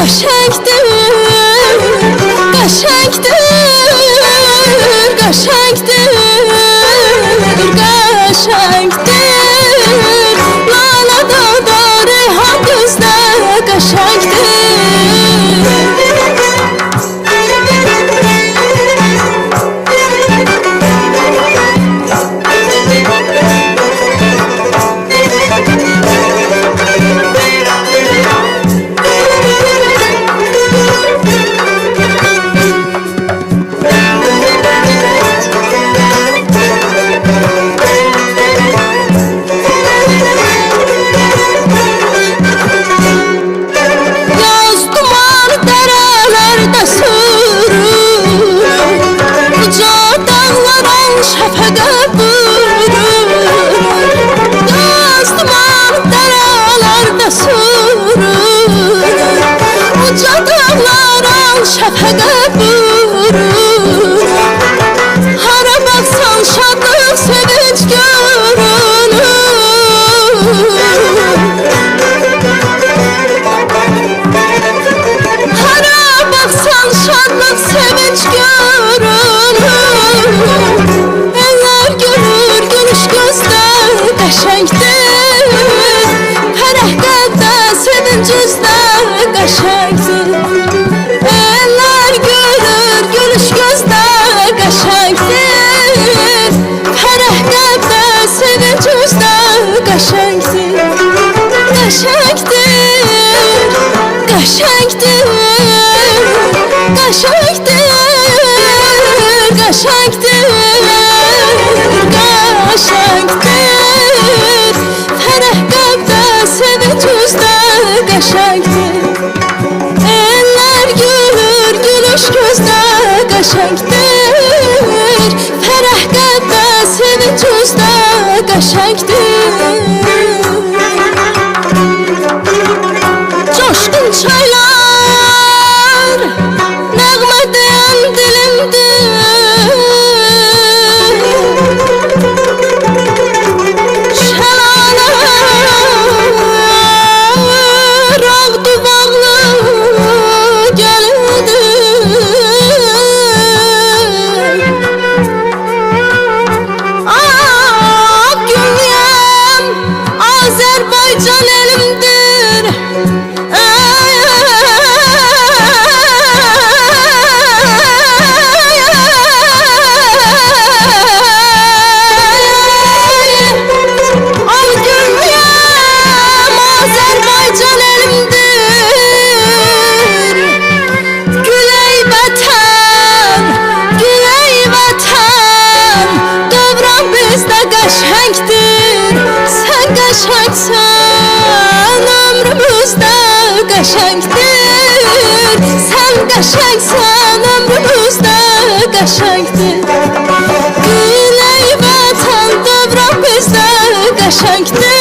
Qəşəngdir, qəşəngdir, qəşəngdir, qəşəngdir. Lalada da reyhan gözdə qəşəngdir. Şəfəqə vurur, hara baxsan şadlıq, sevinç görünür. Hara baxsan şadlıq, sevinç görünür. Eller gülür, gülüş gözdə qəşəngdir. Fərəh qəlbdə, sevinc üzdə qəşəngdir. Qəşəngdir, qəşəngdir, qəşəngdir, qəşəngdir, qəşəngdir. Fərəh qəlbdə, sevinç üzdə qəşəngdir. Eller gülür, gülüş gözdə qəşəngdir. Fərəh qəlbdə, sevinç üzdə qəşəngdir. Coşkun çaylar nəğmə deyən dilimdir. Şəlalar ağdı bağlı gəlindir. Ak gülüyəm, Azərbaycan elimdir. Sen qəşəngsən, ömrümüzdə qəşəngdir. Sen qəşəngsən, ömrümüzdə qəşəngdir. Güley vətən, dövran bizdə qəşəngdir.